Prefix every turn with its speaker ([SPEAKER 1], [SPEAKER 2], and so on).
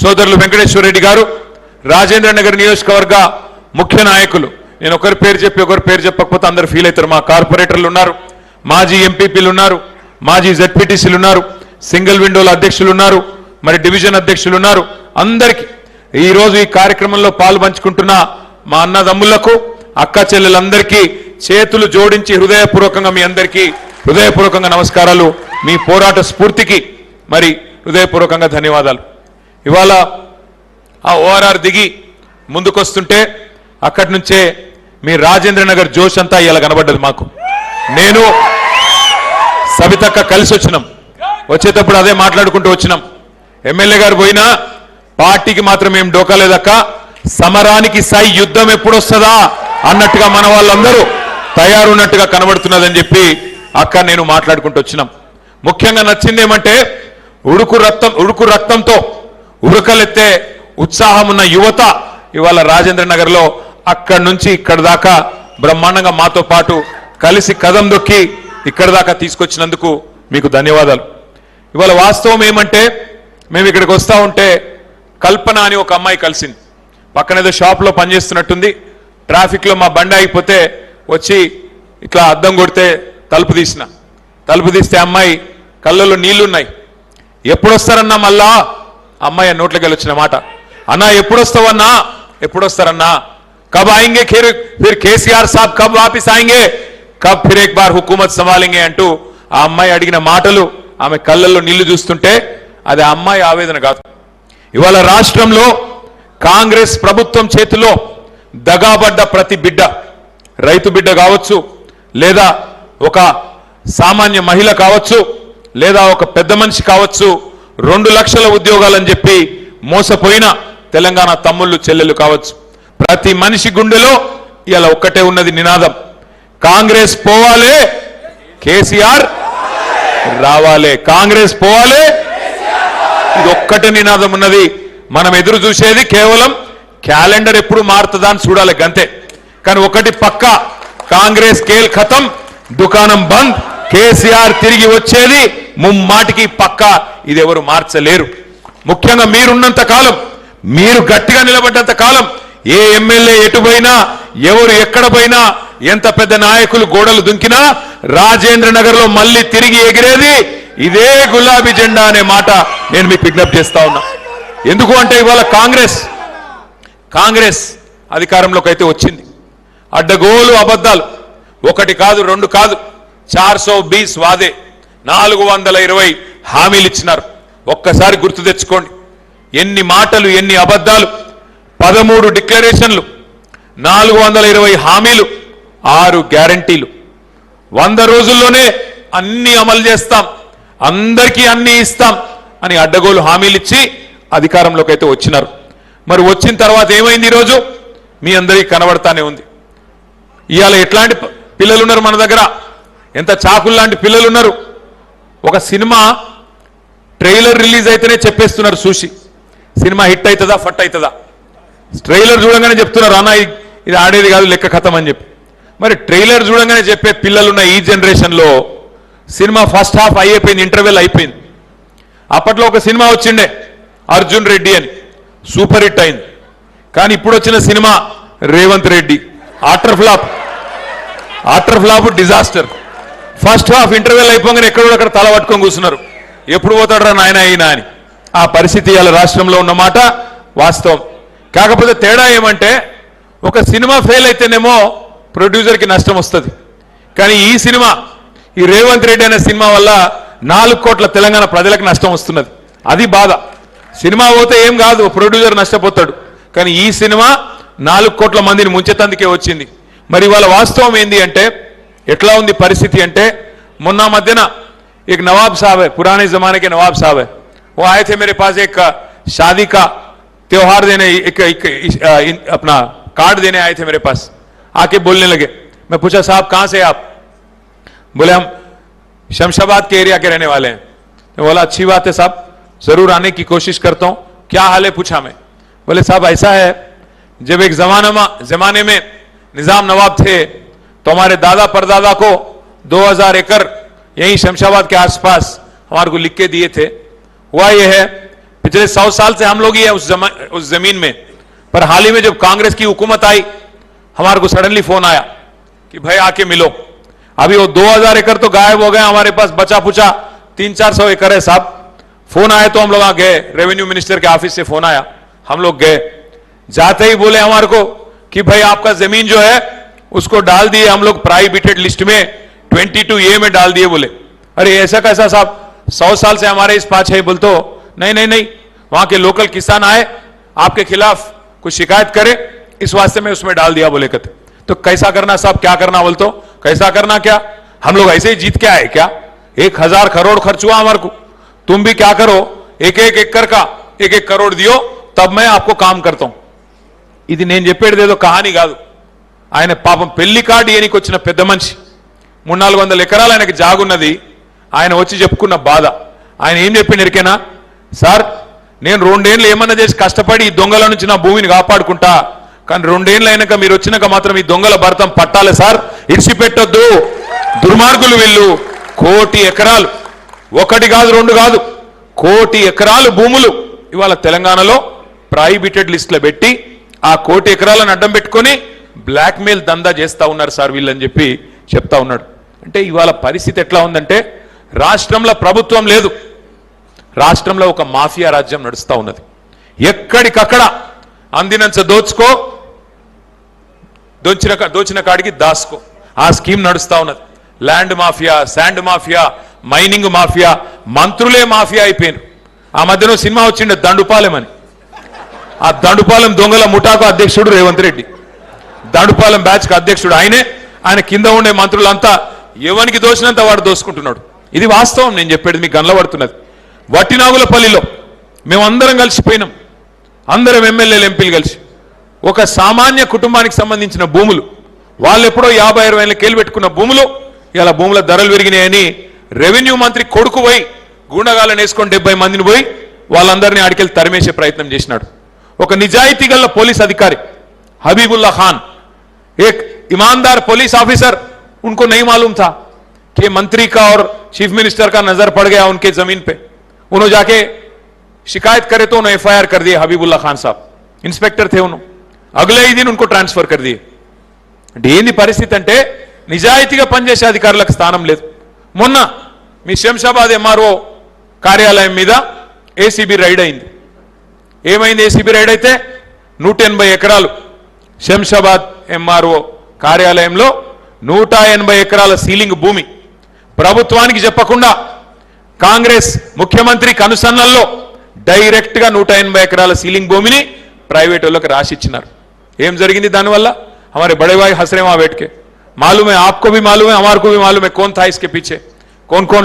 [SPEAKER 1] సోదరులు వెంకటేశ్వర రెడ్డి గారు రాజేంద్ర నగర్ నియోజకవర్గ ముఖ్య నాయకులు. నేను ఒకరి పేరు చెప్పి ఒకరి పేరు చెప్పకపోతే అందరు ఫీల్ అవుతారు. మా కార్పొరేటర్లు ఉన్నారు, మాజీ ఎంపీపీలు ఉన్నారు, మాజీ జెడ్పీటీసీలు ఉన్నారు, సింగిల్ విండోల అధ్యక్షులు ఉన్నారు, మరి డివిజన్ అధ్యక్షులు ఉన్నారు. అందరికీ ఈరోజు ఈ కార్యక్రమంలో పాల్పంచుకుంటున్న మా అన్నదమ్ములకు అక్క చెల్లెలందరికీ చేతులు జోడించి హృదయపూర్వకంగా మీ అందరికీ హృదయపూర్వకంగా నమస్కారాలు. మీ పోరాట స్ఫూర్తికి మరి హృదయపూర్వకంగా ధన్యవాదాలు. ఇవాళ ఆ ఓఆర్ఆర్ దిగి ముందుకొస్తుంటే అక్కడి నుంచే మీ రాజేంద్ర నగర్ జోష్ అంతా ఇలా కనబడ్డది మాకు. నేను సబితక్క కలిసి వచ్చినాం. వచ్చేటప్పుడు అదే మాట్లాడుకుంటూ వచ్చినాం. ఎమ్మెల్యే గారు పోయినా పార్టీకి మాత్రం ఏం డోకాలేదక్క, సమరానికి సై యుద్ధం ఎప్పుడు వస్తుందా అన్నట్టుగా మన వాళ్ళందరూ తయారున్నట్టుగా కనబడుతున్నదని చెప్పి అక్క నేను మాట్లాడుకుంటూ వచ్చినాం. ముఖ్యంగా నచ్చింది ఏమంటే ఉడుకు రక్తంతో ఉరకలెత్తే ఉత్సాహం ఉన్న యువత ఇవాళ రాజేంద్ర నగర్ లో అక్కడి నుంచి ఇక్కడ దాకా బ్రహ్మాండంగా మాతో పాటు కలిసి కదం దొక్కి ఇక్కడ దాకా తీసుకొచ్చినందుకు మీకు ధన్యవాదాలు. ఇవాళ వాస్తవం ఏమంటే మేము ఇక్కడికి వస్తా ఉంటే కల్పన అని ఒక అమ్మాయి కలిసింది. పక్కనేదో షాప్లో పనిచేస్తున్నట్టుంది. ట్రాఫిక్లో మా బండి ఆగిపోతే వచ్చి ఇట్లా అద్దం కొడితే తలుపు తీస్తే అమ్మాయి కళ్ళల్లో నీళ్లున్నాయి. ఎప్పుడొస్తారన్నా మళ్ళా అమ్మాయి నోట్లోకి వచ్చిన మాట, అన్నా ఎప్పుడొస్తారన్నా కబ్ ఆయింగే ఫిర్ కేసీఆర్ సాబ్ కబ్ వాపిస్ ఆయింగే కబ్ ఫిర్ ఏక్ బార్ హుకూమత్ సంభాలింగే అంటూ ఆ అమ్మాయి అడిగిన మాటలు, ఆమె కళ్ళల్లో నీళ్లు చూస్తుంటే అది ఆ అమ్మాయి ఆవేదన కాదు. ఇవాళ రాష్ట్రంలో కాంగ్రెస్ ప్రభుత్వం చేతిలో దగాబడ్డ ప్రతి బిడ్డ, రైతు బిడ్డ కావచ్చు, లేదా ఒక సామాన్య మహిళ కావచ్చు, లేదా ఒక పెద్ద మనిషి కావచ్చు, 2 లక్షల ఉద్యోగాలని చెప్పి మోసపోయిన తెలంగాణ తమ్ముళ్ళు చెల్లెలు కావచ్చు, ప్రతి మనిషి గుండెలో ఇలా ఒక్కటే ఉన్నది నినాదం, కాంగ్రెస్ పోవాలే, కేసీఆర్ రావాలే, కాంగ్రెస్ పోవాలే. ఇది ఒక్కటే నినాదం ఉన్నది. మనం ఎదురు చూసేది కేవలం క్యాలెండర్ ఎప్పుడు మారుతుందా అని చూడాలి గంతే. కానీ ఒకటి పక్క, కాంగ్రెస్ కేల్ ఖతం, దుకాణం బంద్, కేసీఆర్ తిరిగి వచ్చేది ముమ్మాటికి పక్క. ఇది ఎవరు మార్చలేరు. ముఖ్యంగా మీరున్నంత కాలం, మీరు గట్టిగా నిలబడ్డంత కాలం, ఏ ఎమ్మెల్యే ఎటు పోయినా, ఎవరు ఎక్కడ పోయినా, ఎంత పెద్ద నాయకులు గోడలు దుంకినా రాజేంద్ర నగర్ లో మళ్ళీ తిరిగి ఎగిరేది ఇదే గులాబీ జెండా అనే మాట నేను మీకు విజ్ఞప్తి చేస్తా ఉన్నా. ఎందుకు అంటే ఇవాళ కాంగ్రెస్ అధికారంలోకి అయితే వచ్చింది. అడ్డగోలు అబద్ధాలు, 1 కాదు 2 కాదు, 420 వాదే, 420 హామీలు ఇచ్చినారు. ఒక్కసారి గుర్తు తెచ్చుకోండి, ఎన్ని మాటలు, ఎన్ని అబద్ధాలు. 13 డిక్లరేషన్లు, 420 హామీలు, 6 గ్యారంటీలు. 100 రోజుల్లోనే అన్ని అమలు చేస్తాం, అందరికీ అన్ని ఇస్తాం అని అడ్డగోలు హామీలు ఇచ్చి అధికారంలోకి అయితే వచ్చినారు. మరి వచ్చిన తర్వాత ఏమైంది? ఈరోజు మీ అందరికీ కనబడతానే ఉంది. ఇవాళ ఎట్లాంటి పిల్లలు ఉన్నారు మన దగ్గర, ఎంత చాకుల్లాంటి పిల్లలు ఉన్నారు. ఒక సినిమా ట్రైలర్ రిలీజ్ అయితేనే చెప్పేస్తున్నారు చూసి, సినిమా హిట్ అవుతుందా ఫట్ అవుతుందా. ట్రైలర్ చూడంగానే చెప్తున్నారు, అన్న ఇది ఆడేది కాదు, లెక్క ఖతం అని చెప్పి. మరి ట్రైలర్ చూడంగానే చెప్పే పిల్లలున్న ఈ జనరేషన్లో సినిమా ఫస్ట్ హాఫ్ అయిపోయింది, ఇంటర్వెల్ అయిపోయింది. అప్పట్లో ఒక సినిమా వచ్చిండే అర్జున్ రెడ్డి అని, సూపర్ హిట్ అయింది. కానీ ఇప్పుడు వచ్చిన cinema Revanth Reddy, utter flop disaster. First half interval అయిపోగానే ఎక్కడో తల పట్టుకొని కూర్చున్నారు, ఎప్పుడు పోతాడరా నాయన అయినా అని. ఆ పరిస్థితి ఇవాళ రాష్ట్రంలో ఉన్నమాట వాస్తవం. కాకపోతే తేడా ఏమంటే, ఒక సినిమా ఫెయిల్ అయితేనేమో ప్రొడ్యూసర్కి నష్టం వస్తుంది. కానీ ఈ సినిమా, ఈ రేవంత్ రెడ్డి అనే సినిమా వల్ల 4 కోట్ల తెలంగాణ ప్రజలకు నష్టం వస్తున్నది. అది బాధ. సినిమా పోతే ఏం కాదు, ప్రొడ్యూసర్ నష్టపోతాడు. కానీ ఈ సినిమా 4 కోట్ల మందిని ముంచెతందుకే వచ్చింది. మరి వాళ్ళ వాస్తవం ఏంది అంటే, ఎట్లా ఉంది పరిస్థితి అంటే, మొన్న మధ్యన एक नवाब साहब है, पुराने जमाने के नवाब साहब है, वो आए थे मेरे पास एक शादी का त्योहार देने, अपना कार्ड देने आए थे मेरे पास. आके बोलने लगे, मैं पूछा साहब कहां से आप? बोले हम शमशाबाद के एरिया के रहने वाले हैं. तो बोला अच्छी बात है साहब, जरूर आने की कोशिश करता हूं, क्या हाल है पूछा मैं. बोले साहब ऐसा है, जब एक जमाने में निजाम नवाब थे तो हमारे दादा परदादा को 2000 एकड़ यही शमशाबाद के आसपास हमारे को लिख के दिए थे. हुआ यह है पिछले 100 साल से हम लोग ही है उस जमीन में। पर हाल ही में जब कांग्रेस की हुकूमत आई, हमारे को सडनली फोन आया कि भाई आके मिलो। अभी वो 2000 एकड़ तो गायब हो गए, हमारे पास बचा पुचा 300-400 एकड़ है साहब। फोन आया तो हम लोग वहां गए, रेवेन्यू मिनिस्टर के ऑफिस से फोन आया, हम लोग गए। जाते ही बोले हमारे को कि भाई आपका जमीन जो है उसको डाल दिए हम लोग प्रोहिबिटेड लिस्ट में, 22A में डाल दिए। बोले अरे ऐसा कैसा साहब, 100 साल से हमारे इस पास है। बोलते नहीं नहीं नहीं, वहां के लोकल किसान आए, आपके खिलाफ कुछ शिकायत करे, इस वास्ते में उसमें डाल दिया। बोले कहते तो कैसा करना साहब, क्या करना? बोलते कैसा करना क्या, हम लोग ऐसे ही जीत के आए क्या? 1000 करोड़ खर्च हुआ हमारे को, तुम भी क्या करो, एक एकड़ का 1 करोड़ दियो, तब मैं आपको काम करता हूं। ఇది నేను చెప్పేదేదో కహాని కాదు. ఆయన పాపం పెళ్లి కార్డు ఏనికి వచ్చిన పెద్ద మనిషి, 300-400 ఎకరాలు ఆయనకి జాగున్నది. ఆయన వచ్చి చెప్పుకున్న బాధ. ఆయన ఏం చెప్పిండు ఎరికేనా? సార్ నేను 2 ఏళ్ళు ఏమన్నా చేసి కష్టపడి ఈ దొంగల నుంచి నా భూమిని కాపాడుకుంటా, కానీ 2 ఏళ్ళు అయినాక మీరు వచ్చినాక మాత్రం ఈ దొంగల భర్తం పట్టాలి సార్, ఇడిచిపెట్టొద్దు, దుర్మార్గులు వీళ్ళు. 1 కోటి ఎకరాలు, 1 కాదు 2 కాదు, 1 కోటి ఎకరాలు భూములు ఇవాళ తెలంగాణలో ప్రోహిబిటెడ్ లిస్ట్ లో పెట్టి ఆ 1 కోటి ఎకరాలను అడ్డం పెట్టుకొని బ్లాక్మెయిల్ దందా చేస్తా ఉన్నారు సార్ వీళ్ళని చెప్పి చెప్తా ఉన్నాడు. అంటే ఇవాళ పరిస్థితి ఎట్లా ఉందంటే, రాష్ట్రంలో ప్రభుత్వం లేదు, రాష్ట్రంలో ఒక మాఫియా రాజ్యం నడుస్తా ఉన్నది. ఎక్కడికక్కడ అందినంత దోచుకో, దోచిన కాడికి దాసుకో, ఆ స్కీమ్ నడుస్తా ఉన్నది. Land mafia, sand mafia, mining mafia, మంత్రులే మాఫియా అయిపోయారు. ఆ మధ్యలో సినిమా వచ్చిండే దండుపాలెం అని. ఆ దండుపాలెం దొంగల ముఠాకు అధ్యక్షుడు రేవంత్ రెడ్డి, దండుపాలెం బ్యాచ్ కు అధ్యక్షుడు ఆయనే. ఆయన కింద ఉండే మంత్రులంతా ఎవరికి దోచినంత వాడు దోసుకుంటున్నాడు. ఇది వాస్తవం, నేను చెప్పేది మీకు గండ్లబడుతున్నది. వట్టినాగులపల్లిలో మేమందరం కలిసిపోయినాం, అందరం ఎమ్మెల్యేలు ఎంపీలు కలిసి. ఒక సామాన్య కుటుంబానికి సంబంధించిన భూములు, వాళ్ళు ఎప్పుడో 50-60 ఏళ్ళ కేలు పెట్టుకున్న భూములు ఇలా భూముల ధరలు పెరిగినాయని రెవెన్యూ మంత్రి కొడుకు పోయి గూండగాలను వేసుకొని 70 మందిని పోయి వాళ్ళందరినీ ఆడికెళ్ళి తరిమేసే ప్రయత్నం చేసినాడు. ఒక నిజాయితీ గల పోలీస్ अधिकारी हबीबुल्ला खान, एक ईमानदार पुलिस ऑफिसर, उनको नहीं मालूम था कि मंत्री का और चीफ मिनिस्टर का नजर पड़ गया उनके जमीन पे। उन्होंने जाके शिकायत करे तो उन्होंने FIR कर दिए। हबीबुल्ला खान साहब इंस्पेक्टर थे, उन्होंने अगले ही दिन उनको ट्रांसफर कर दिए. అంటే ఏంది పరిస్థితి అంటే, నిజాయితీగా పనిచేసే అధికారులకు స్థానం లేదు. మొన్న మీ శంషాబాద్ MRO కార్యాలయం మీద ఏసీబీ రైడ్ అయింది. ఏమైంది? ఏసీబీ రైడ్ అయితే 180 ఎకరాలు శంషాబాద్ MRO కార్యాలయంలో 180 ఎకరాల సీలింగ్ భూమి ప్రభుత్వానికి చెప్పకుండా కాంగ్రెస్ ముఖ్యమంత్రి కనుసన్నల్లో డైరెక్ట్ గా 180 ఎకరాల సీలింగ్ భూమిని ప్రైవేట్ వాళ్ళకి రాసిచ్చినారు. ఏం జరిగింది దానివల్ల? हमारे बड़े भाई हंस रहे वहां बैठ के, मालूम है, आपको भी मालूम है, हमारे को भी मालूम है कौन था इसके पीछे, कौन कौन